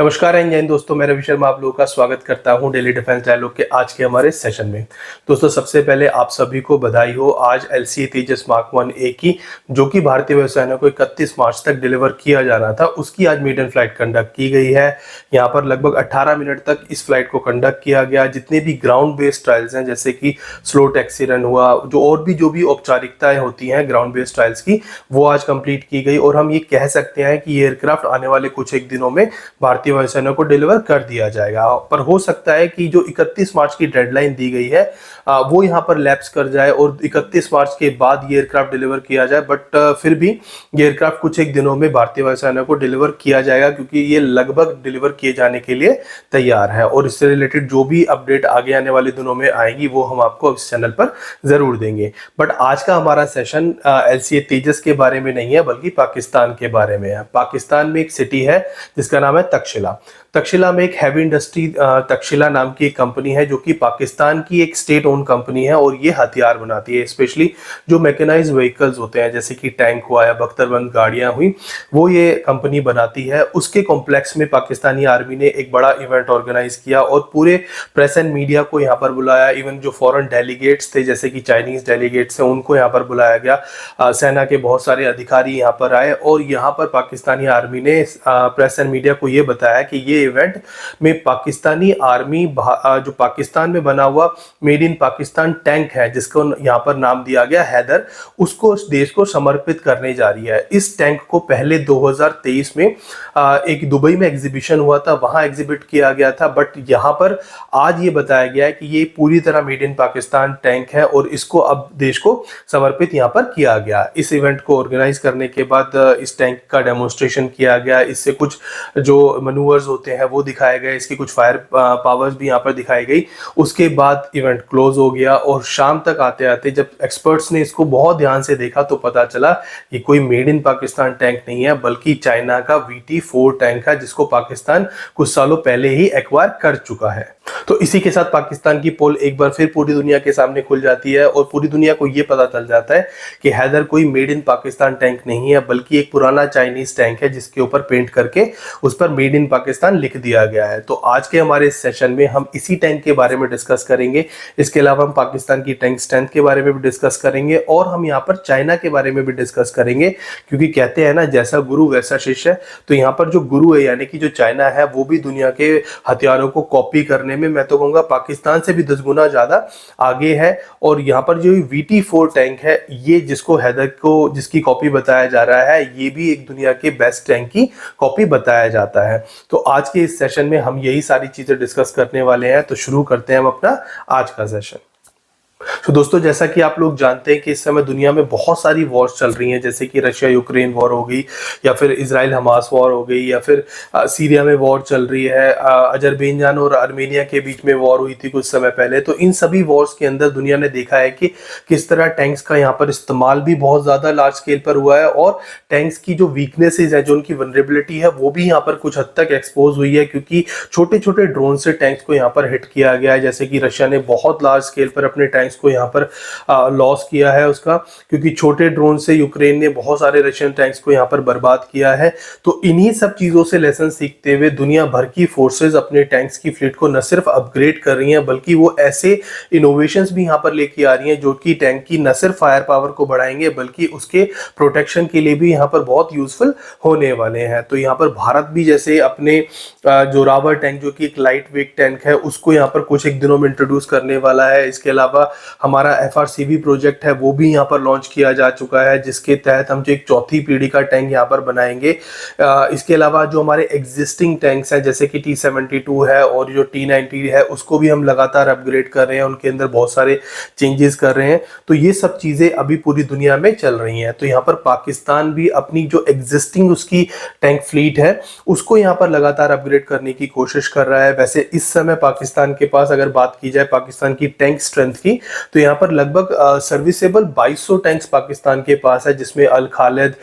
नमस्कार एंड जय हिंद दोस्तों, मैं रवि शर्मा आप लोगों का स्वागत करता हूं डेली डिफेंस डायलॉग के आज के हमारे सेशन में। दोस्तों, सबसे पहले आप सभी को बधाई हो आज LCA तेजस मार्क 1A की, जो कि भारतीय वायुसेना को 31 मार्च तक डिलीवर किया जाना था, उसकी आज मेडन फ्लाइट कंडक्ट की गई है। यहाँ पर लगभग 18 मिनट तक इस फ्लाइट को कंडक्ट किया गया। जितने भी ग्राउंड बेस्ड ट्रायल्स हैं, जैसे कि स्लो टैक्सी रन हुआ, जो भी औपचारिकताएं होती हैं ग्राउंड बेस्ड ट्रायल्स की, वो आज कंप्लीट की गई। और हम ये कह सकते हैं कि ये एयरक्राफ्ट आने वाले कुछ एक दिनों में भारतीय वायुसेना को डिलीवर कर दिया जाएगा। पर हो सकता है कि जो 31 मार्च की डेडलाइन दी गई है वो यहाँ पर लैप्स कर जाए और 31 मार्च के बाद ये एयरक्राफ्ट डिलीवर किया जाए। बट फिर भी ये एयरक्राफ्ट कुछ एक दिनों में भारतीय वायुसेना को डिलीवर किया जाएगा, क्योंकि ये लगभग डिलीवर किए जाने के लिए तैयार है। और इससे रिलेटेड जो भी अपडेट आगे आने वाले दिनों में आएगी वो हम आपको इस चैनल पर जरूर देंगे। बट आज का हमारा सेशन LCA तेजस के बारे में नहीं है, बल्कि पाकिस्तान के बारे में है। पाकिस्तान में एक सिटी है जिसका नाम है तक्षशिला। तक्षशिला में एक हैवी इंडस्ट्री तक्षशिला नाम की एक कंपनी है, जो कि पाकिस्तान की एक स्टेट ओन कंपनी है और ये हथियार बनाती है। स्पेशली जो मैकेनाइज्ड व्हीकल्स होते हैं, जैसे कि टैंक हुआ या बख्तरबंद गाड़ियां हुई, वो ये कंपनी बनाती है। उसके कॉम्प्लेक्स में पाकिस्तानी आर्मी ने एक बड़ा इवेंट ऑर्गेनाइज किया और पूरे प्रेस एंड मीडिया को यहाँ पर बुलाया। इवन जो फॉरेन डेलीगेट्स थे, जैसे कि चाइनीज डेलीगेट्स हैं, उनको यहाँ पर बुलाया गया। सेना के बहुत सारे अधिकारी यहाँ पर आए और यहाँ पर पाकिस्तानी आर्मी ने प्रेस एंड मीडिया को ये बताया कि ये इवेंट में पाकिस्तानी आर्मी जो पाकिस्तान में बना हुआ मेड इन पाकिस्तान टैंक है, जिसको यहाँ पर नाम दिया गया हैदर, उसको इस देश को समर्पित करने जा रही है। इस टैंक को पहले 2023 में एक दुबई में एग्जीबिशन हुआ था, वहां एग्जिबिट किया गया था। बट यहाँ पर आज ये बताया गया है कि ये पूरी तरह मेड इन पाकिस्तान टैंक है और इसको अब देश को समर्पित यहाँ पर किया गया। इस इवेंट को ऑर्गेनाइज करने के बाद इस टैंक का डेमोन्स्ट्रेशन किया गया। इससे कुछ जो मैनूवर्स होते हैं वो दिखाए गए, इसकी कुछ फायर पावर्स भी यहाँ पर दिखाई गई। उसके बाद इवेंट क्लोज हो गया और शाम तक आते आते जब एक्सपर्ट्स ने इसको बहुत ध्यान से देखा तो पता चला कि कोई मेड इन पाकिस्तान टैंक नहीं है, बल्कि चाइना का VT4 टैंक है, जिसको पाकिस्तान कुछ सालों पहले ही एक्वायर कर चुका है। तो इसी के साथ पाकिस्तान की पोल एक बार फिर पूरी दुनिया के सामने खुल जाती है और पूरी दुनिया को यह पता चल जाता है कि हैदर कोई मेड इन पाकिस्तान टैंक नहीं है, बल्कि एक पुराना चाइनीज टैंक है, जिसके ऊपर पेंट करके उस पर मेड इन पाकिस्तान लिख दिया गया है। तो आज के हमारे सेशन में हम इसी टैंक के बारे में डिस्कस करेंगे। इसके अलावा हम पाकिस्तान की टैंक स्ट्रेंथ के बारे में भी डिस्कस करेंगे और हम यहाँ पर चाइना के बारे में भी डिस्कस करेंगे, क्योंकि कहते हैं ना, जैसा गुरु वैसा शिष्य। तो यहाँ पर जो गुरु है, यानी कि जो चाइना है, वो भी दुनिया के हथियारों को कॉपी करने में मैं तो कहूंगा पाकिस्तान से भी 10 गुना ज्यादा आगे है। और यहाँ पर जो VT4 टैंक है, ये जिसको हैदर को जिसकी कॉपी बताया जा रहा है, ये भी एक दुनिया के बेस्ट टैंक की कॉपी बताया जाता है। तो आज के इस सेशन में हम यही सारी चीजें डिस्कस करने वाले हैं। तो शुरू करते हैं हम अपना आज का सेशन। तो दोस्तों, जैसा कि आप लोग जानते हैं कि इस समय दुनिया में बहुत सारी वॉर्स चल रही हैं, जैसे कि रशिया यूक्रेन वॉर हो गई, या फिर इजराइल हमास वॉर हो गई, या फिर सीरिया में वॉर चल रही है, अजरबैजान और आर्मेनिया के बीच में वॉर हुई थी कुछ समय पहले। तो इन सभी वॉर्स के अंदर दुनिया ने देखा है कि किस तरह टैंक्स का यहाँ पर इस्तेमाल भी बहुत ज्यादा लार्ज स्केल पर हुआ है और टैंक्स की जो वीकनेसेस है, जो उनकी वनरेबिलिटी है, वो भी यहाँ पर कुछ हद तक एक्सपोज हुई है, क्योंकि छोटे छोटे ड्रोन से टैंक्स को यहाँ पर हिट किया गया है। जैसे कि रशिया ने बहुत लार्ज स्केल पर अपने टैंक्स को यहाँ पर लॉस किया है उसका, क्योंकि छोटे ड्रोन से यूक्रेन ने बहुत सारे रशियन टैंक्स को यहाँ पर बर्बाद किया है। तो इन्हीं सब चीजों से लेसन सीखते हुए दुनिया भर की फोर्सेस अपने टैंक्स की फ्लीट को न सिर्फ अपग्रेड कर रही हैं, बल्कि वो ऐसे इनोवेशंस भी यहाँ पर लेके आ रही हैं जो कि टैंक की न सिर्फ फायर पावर को बढ़ाएंगे, बल्कि उसके प्रोटेक्शन के लिए भी यहाँ पर बहुत यूजफुल होने वाले हैं। तो यहाँ पर भारत भी जैसे अपने जोरावर टैंक, जो कि एक लाइट वेट टैंक है, उसको यहाँ पर कुछ एक दिनों में इंट्रोड्यूस करने वाला है। इसके अलावा हमारा FRCB प्रोजेक्ट है, वो भी यहाँ पर लॉन्च किया जा चुका है, जिसके तहत हम जो एक चौथी पीढ़ी का टैंक यहाँ पर बनाएंगे। इसके अलावा जो हमारे एग्जिस्टिंग टैंक्स हैं, जैसे कि T-72 है और जो T-90 है, उसको भी हम लगातार अपग्रेड कर रहे हैं, उनके अंदर बहुत सारे चेंजेस कर रहे हैं। तो ये सब चीजें अभी पूरी दुनिया में चल रही हैं। तो यहाँ पर पाकिस्तान भी अपनी जो एग्जिस्टिंग उसकी टैंक फ्लीट है, उसको यहाँ पर लगातार अपग्रेड करने की कोशिश कर रहा है। वैसे इस समय पाकिस्तान के पास अगर बात की जाए पाकिस्तान की टैंक स्ट्रेंथ की, तो यहाँ पर लगभग सर्विसेबल 2200 टैंक्स पाकिस्तान के पास है, जिसमें Al Khalid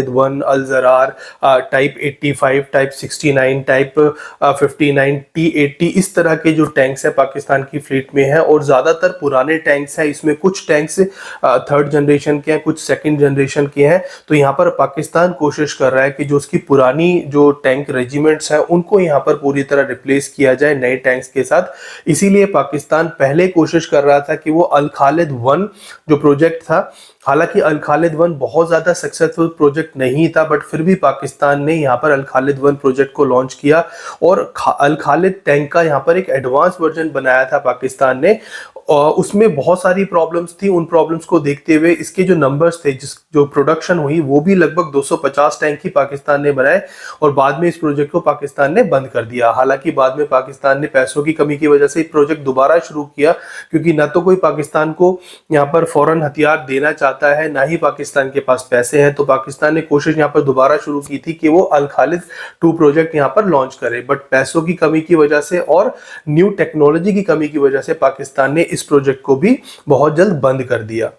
1, Al Zarrar, type 85, type 69, type 59, T80, इस तरह के जो टैंक्स है पाकिस्तान की फ्लीट में है। और ज़्यादातर पुराने टैंक्स हैं, इसमें कुछ टैंक्स थर्ड जनरेशन के हैं, कुछ सेकंड जनरेशन के हैं। तो यहाँ पर पाकिस्तान कोशिश कर रहा है कि जो उसकी पुरानी जो टैंक रेजिमेंट्स हैं उनको यहाँ पर पूरी तरह रिप्लेस किया जाए नए टैंक्स के साथ। इसीलिए पाकिस्तान पहले कोशिश कर रहा था कि वो अल खालिद 1 जो प्रोजेक्ट था, हालांकि अल खालिद 1 बहुत ज़्यादा सक्सेसफुल प्रोजेक्ट नहीं था, बट फिर भी पाकिस्तान ने यहाँ पर अल खालिद 1 प्रोजेक्ट को लॉन्च किया और अल खालिद टैंक का यहाँ पर एक एडवांस वर्जन बनाया था पाकिस्तान ने। और उसमें बहुत सारी प्रॉब्लम्स थी, उन प्रॉब्लम्स को देखते हुए इसके जो नंबर्स थे, जो प्रोडक्शन हुई वो भी लगभग 250 टैंक ही पाकिस्तान ने बनाए और बाद में इस प्रोजेक्ट को पाकिस्तान ने बंद कर दिया। हालांकि बाद में पाकिस्तान ने पैसों की कमी की वजह से प्रोजेक्ट दोबारा शुरू किया, क्योंकि ना तो कोई पाकिस्तान को यहाँ पर फौरन हथियार देना चाहता है, ना ही पाकिस्तान के पास पैसे हैं। तो पाकिस्तान ने कोशिश यहाँ पर दोबारा शुरू की थी कि वो अल खालिद 2 प्रोजेक्ट यहाँ पर लॉन्च करे, बट पैसों की कमी की वजह से और न्यू टेक्नोलॉजी की कमी की वजह से पाकिस्तान ने इस प्रोजेक्ट को भी बहुत जल्द बंद कर दिया।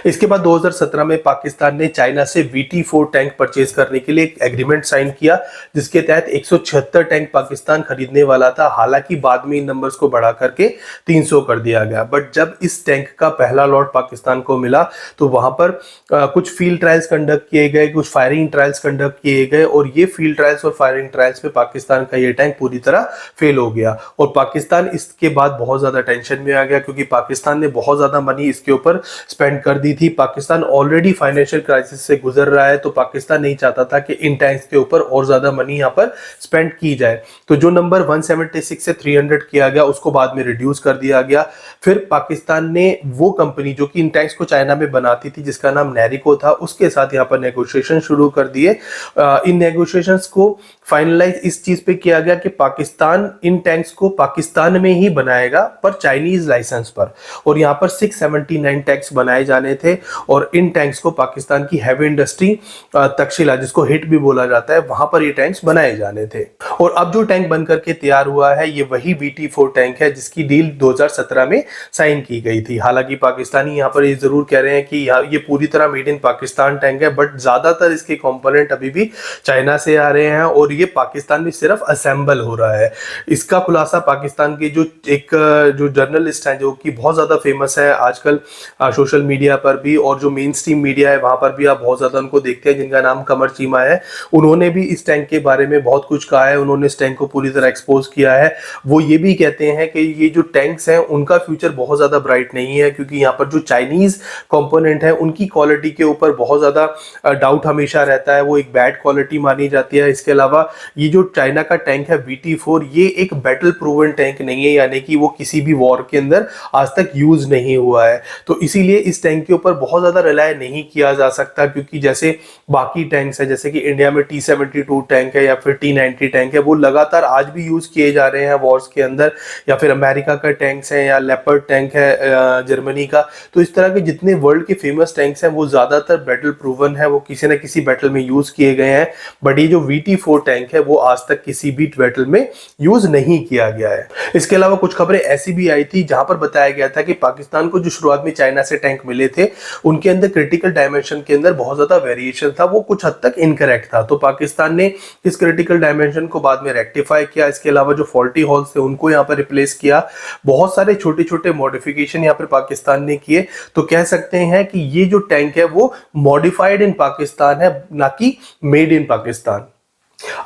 इसके बाद 2017 में पाकिस्तान ने चाइना से VT4 टैंक परचेज करने के लिए एक एग्रीमेंट साइन किया, जिसके तहत 176 टैंक पाकिस्तान खरीदने वाला था। हालांकि बाद में इन नंबर्स को बढ़ा करके 300 कर दिया गया। बट जब इस टैंक का पहला लॉट पाकिस्तान को मिला तो वहां पर कुछ फील्ड ट्रायल्स कंडक्ट किए गए, कुछ फायरिंग ट्रायल्स कंडक्ट किए गए और ये फील्ड ट्रायल्स और फायरिंग ट्रायल्स में पाकिस्तान का ये टैंक पूरी तरह फेल हो गया। और पाकिस्तान इसके बाद बहुत ज्यादा टेंशन में आ गया, क्योंकि पाकिस्तान ने बहुत ज्यादा मनी इसके ऊपर स्पेंड कर दी थी। पाकिस्तान ऑलरेडी फाइनेंशियल क्राइसिस से गुजर रहा है, तो पाकिस्तान नहीं चाहता था कि इन टैंक्स के ऊपर और ज्यादा मनी यहाँ पर स्पेंड की जाए। तो जो नंबर 176 से 300 किया गया उसको बाद में रिड्यूस कर दिया गया। फिर पाकिस्तान ने वो कंपनी जो कि इन टैंक्स को चाइना में बनाती थी, जिसका नाम नैरिको था, उसके साथ यहाँ पर नेगोशिएशन शुरू कर दिए। इन नेगोशिएशंस को फाइनलाइज इस चीज पे किया गया कि पाकिस्तान इन टैंक्स को पाकिस्तान में ही बनाएगा पर चाइनीज लाइसेंस पर, और यहाँ पर 679 टैंक्स बनाए जाने थे। और इन टैंक्स को पाकिस्तान की हैवी इंडस्ट्री तक्षशिला, जिसको हिट भी बोला जाता है, वहां पर ये टैंक्स बनाए जाने थे। और अब जो टैंक बनकर के तैयार हुआ है ये वही VT4 टैंक है जिसकी डील 2017 में साइन की गई थी। हालांकि पाकिस्तानी यहाँ पर ये जरूर कह रहे हैं कि ये पूरी तरह मेड इन पाकिस्तान टैंक है, बट ज्यादातर इसके कंपोनेंट अभी भी चाइना से आ रहे हैं और ये पाकिस्तान में सिर्फ असेंबल हो रहा है। इसका खुलासा पाकिस्तान के जो जर्नलिस्ट हैं, जो कि बहुत ज्यादा फेमस है आजकल सोशल मीडिया पर भी, और जो मेन स्ट्रीम मीडिया है वहां पर भी आप बहुत ज्यादा उनको देखते हैं, जिनका नाम कमर चीमा है, उन्होंने भी इस टैंक के बारे में बहुत कुछ कहा है। उन्होंने इस टैंक को पूरी तरह एक्सपोज किया है। वो ये भी कहते हैं कि ये जो टैंक्स हैं उनका फ्यूचर बहुत ज्यादा ब्राइट नहीं है, क्योंकि यहाँ पर जो चाइनीज कंपोनेंट है उनकी क्वालिटी के ऊपर बहुत ज्यादा डाउट हमेशा रहता है, वो एक बैड क्वालिटी मानी जाती है। इसके अलावा ये जो चाइना का टैंक है VT4, ये एक बैटल प्रूवन टैंक नहीं है, यानी कि वो किसी भी वॉर के अंदर आज तक यूज नहीं हुआ है। तो इसीलिए इस टैंक के ऊपर बहुत ज्यादा रिलाय नहीं किया जा सकता, क्योंकि जैसे बाकी टैंक्स है, जैसे कि इंडिया में T-72 टैंक है या फिर T-90 टैंक है, वो लगातार आज भी यूज किए जा रहे हैं वॉर्स के अंदर, या फिर अमेरिका का टैंक्स है या लेपर्ड टैंक है जर्मनी का। तो इस तरह के जितने वर्ल्ड के फेमस टैंक्स हैं वो ज्यादातर बैटल प्रूवन है, वो किसी न किसी बैटल में यूज किए गए हैं। बट ये जो VT4 टैंक है वो आज तक किसी भी बैटल में यूज नहीं किया गया है। इसके अलावा कुछ खबरें ऐसी भी आई थी जहां पर बताया गया था कि पाकिस्तान को जो शुरुआत में चाइना से टैंक मिले थे उनके अंदर क्रिटिकल डायमेंशन के अंदर बहुत ज्यादा वेरिएशन था, वो कुछ हद तक इनकरेक्ट था। तो पाकिस्तान ने इस क्रिटिकल डायमेंशन को बाद में रेक्टिफाई किया। इसके अलावा जो फॉल्टी हॉल्स थे उनको यहाँ पर रिप्लेस किया। बहुत सारे छोटे छोटे मॉडिफिकेशन यहाँ पर पाकिस्तान ने किए। तो कह सकते हैं कि ये जो टैंक है वो मॉडिफाइड इन पाकिस्तान है, ना कि मेड इन पाकिस्तान।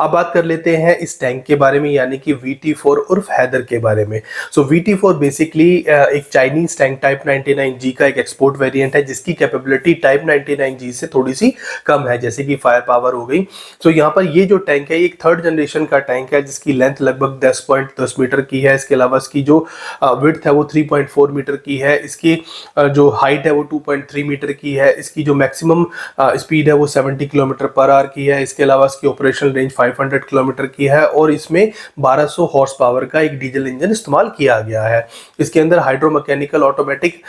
अब बात कर लेते हैं इस टैंक के बारे में, यानी कि VT4 उर्फ हैदर के बारे में। सो VT4 बेसिकली एक चाइनीज टैंक टाइप 99G का एक एक्सपोर्ट वेरिएंट है, जिसकी कैपेबिलिटी टाइप 99G से थोड़ी सी कम है, जैसे कि फायर पावर हो गई। सो यहाँ पर ये जो टैंक है एक थर्ड जनरेशन का टैंक है, जिसकी लेंथ लगभग 10.10 मीटर की है। इसके अलावा इसकी जो विड्थ है वो 3.4 मीटर की है। इसकी जो हाइट है वो 2.3 मीटर की है। इसकी जो मैक्सिमम स्पीड है वो 70 किलोमीटर पर आवर की है। इसके अलावा इसकी ऑपरेशनल रेंज 500 किलोमीटर की है और इसमें 1200 हॉर्स पावर का एक डीजल इंजन इस्तेमाल किया गया है। इसके अंदर हाइड्रोमैकेनिकल ऑटोमेटिक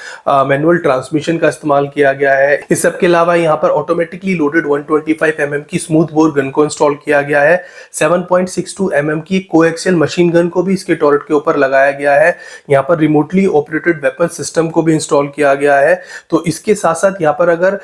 मैनुअल ट्रांसमिशन का इस्तेमाल किया गया है। इस सब के अलावा यहाँ पर ऑटोमेटिकली लोडेड 125 mm की स्मूथ बोर गन को इंस्टॉल किया गया है। 7.62 mm की कोएक्सियल मशीन गन को भी इसके टॉरेट के ऊपर लगाया गया है। यहाँ पर रिमोटली ऑपरेटेड वेपन सिस्टम को भी इंस्टॉल किया गया है। तो इसके साथ साथ यहाँ पर अगर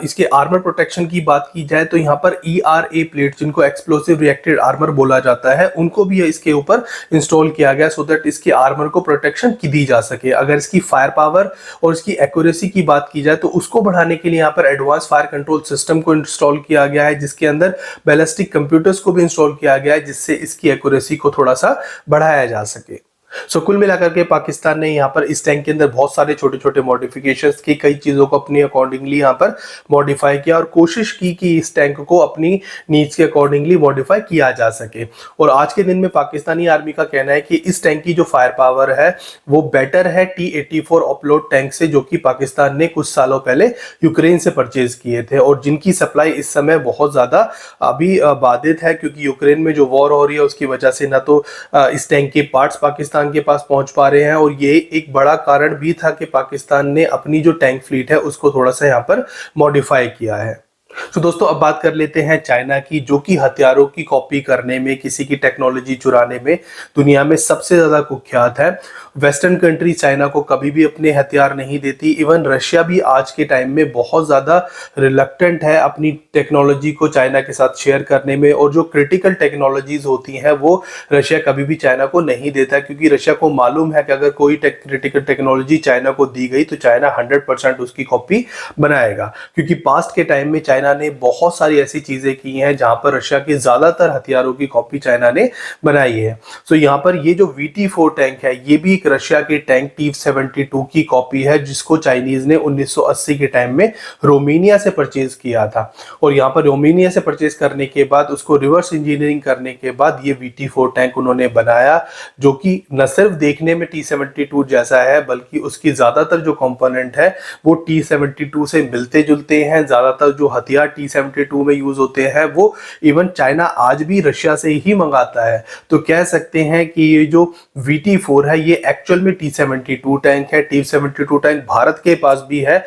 इसके आर्मर प्रोटेक्शन की बात की जाए तो यहाँ पर ERA प्लेट, जिनको एक्सप्लोसिव रिएक्टेड आर्मर बोला जाता है, उनको भी इसके ऊपर इंस्टॉल किया गया सो दैट इसके आर्मर को प्रोटेक्शन की दी जा सके। अगर इसकी फायर पावर और इसकी एक्यूरेसी की बात की जाए तो उसको बढ़ाने के लिए यहाँ पर एडवांस फायर कंट्रोल सिस्टम को इंस्टॉल किया गया है, जिसके अंदर बैलिस्टिक कंप्यूटर्स को भी इंस्टॉल किया गया है, जिससे इसकी एक्यूरेसी को थोड़ा सा बढ़ाया जा सके। कुल मिलाकर के पाकिस्तान ने यहाँ पर इस टैंक के अंदर बहुत सारे छोटे छोटे मॉडिफिकेशंस की, कई चीज़ों को अपनी अकॉर्डिंगली यहाँ पर मॉडिफाई किया और कोशिश की कि इस टैंक को अपनी नीड्स के अकॉर्डिंगली मॉडिफाई किया जा सके। और आज के दिन में पाकिस्तानी आर्मी का कहना है कि इस टैंक की जो फायर पावर है वो बेटर है T-84 ऑफलोड टैंक से, जो कि पाकिस्तान ने कुछ सालों पहले यूक्रेन से परचेज किए थे और जिनकी सप्लाई इस समय बहुत ज़्यादा अभी बाधित है, क्योंकि यूक्रेन में जो वॉर हो रही है उसकी वजह से ना तो इस टैंक के पार्ट्स पाकिस्तान के पास पहुंच पा रहे हैं और ये एक बड़ा कारण भी था कि पाकिस्तान ने अपनी जो टैंक फ्लीट है उसको थोड़ा सा यहाँ पर मॉडिफाई किया है। तो दोस्तों अब बात कर लेते हैं चाइना की, जो कि हथियारों की कॉपी करने में, किसी की टेक्नोलॉजी चुराने में दुनिया में सबसे ज्यादा कुख्यात है। वेस्टर्न कंट्री चाइना को कभी भी अपने हथियार नहीं देती। इवन रशिया भी आज के टाइम में बहुत ज्यादा रिलक्टेंट है अपनी टेक्नोलॉजी को चाइना के साथ शेयर करने में, और जो क्रिटिकल टेक्नोलॉजीज होती हैं वो रशिया कभी भी चाइना को नहीं देता, क्योंकि रशिया को मालूम है कि अगर कोई क्रिटिकल टेक्नोलॉजी चाइना को दी गई तो चाइना 100% उसकी कॉपी बनाएगा। क्योंकि पास्ट के टाइम में चाइना ने बहुत सारी ऐसी चीजें की हैं जहां पर रशिया के ज्यादातर हथियारों की कॉपी चाइना ने बनाई है। तो यहां पर ये जो VT4 टैंक है ये भी एक रशिया के टैंक T-72 की कॉपी है, जिसको चाइनीज ने 1980 के टाइम में रोमानिया से परचेज किया था। और यहां पर रोमानिया से परचेज करने के बाद उसको रिवर्स इंजीनियरिंग करने के बाद ये VT4 टैंक उन्होंने बनाया, जो कि न सिर्फ देखने में T-72 जैसा है बल्कि उसकी ज्यादातर जो कंपोनेंट है वो T-72 से मिलते जुलते हैं। ज्यादातर जो हथियार T-72 में यूज होते हैं वो इवन चाइना आज भी रशिया से ही मंगाता है। तो कह सकते हैं कि ये जो VT4 है ये एक्चुअल में T-72 टैंक है। T-72 टैंक भारत के पास भी है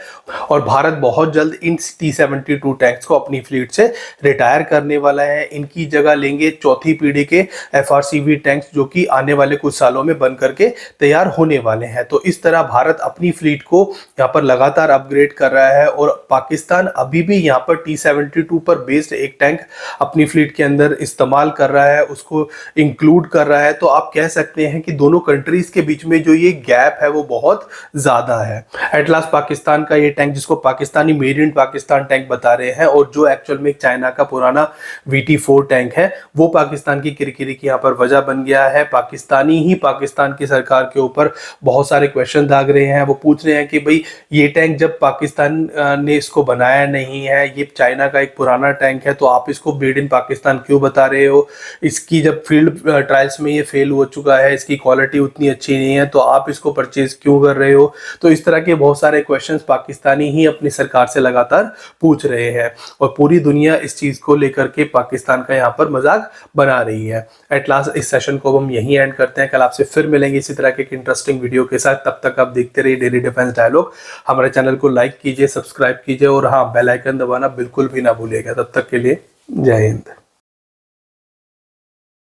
और भारत बहुत जल्द इन T-72 टैंक्स को अपनी फ्लीट से रिटायर करने वाला है। इनकी जगह लेंगे चौथी पीढ़ी के FRCV टैंक्स, जो कि आने वाले कुछ सालों में बन करके तैयार होने वाले हैं। तो इस तरह भारत अपनी फ्लीट को यहाँ पर लगातार अपग्रेड कर रहा है और पाकिस्तान अभी भी यहाँ पर T-72 पर बेस्ड एक टैंक अपनी फ्लीट के अंदर इस्तेमाल कर रहा है, उसको इंक्लूड कर रहा है। तो आप कह सकते हैं कि दोनों कंट्रीज के बीच में जो ये गैप है वो बहुत ज्यादा है। एट लास्ट पाकिस्तान का ये टैंक, जिसको Pakistani made in Pakistan tank बता रहे हैं, और जो एक्चुअल में चाइना का पुराना VT4 टैंक है वो पाकिस्तान की किरकिरी की यहाँ पर वजह बन गया है। पाकिस्तानी ही पाकिस्तान की सरकार के ऊपर बहुत सारे क्वेश्चन दाग रहे हैं। वो पूछ रहे हैं कि भाई ये टैंक जब पाकिस्तान ने इसको बनाया नहीं है, ये चाइना का एक पुराना टैंक है, तो आप इसको मेड इन पाकिस्तान क्यों बता रहे हो? इसकी जब फील्ड ट्रायल्स में ये फेल हो चुका है, इसकी क्वालिटी उतनी अच्छी नहीं है, तो आप इसको परचेज क्यों कर रहे हो? तो इस तरह के बहुत सारे क्वेश्चंस पाकिस्तानी ही अपनी सरकार से लगातार पूछ रहे हैं और पूरी दुनिया इस चीज को लेकर के पाकिस्तान का यहाँ पर मजाक बना रही है। एट लास्ट इस सेशन को हम यहीं एंड करते हैं। कल आपसे फिर मिलेंगे इसी तरह के एक इंटरेस्टिंग वीडियो के साथ। तब तक आप देखते रहिए डेली डिफेंस डायलॉग। हमारे चैनल को लाइक कीजिए, सब्सक्राइब कीजिए और हाँ, बेल आइकन दबाना बिल्कुल भी ना भूलिएगा। तब तक के लिए जय हिंद।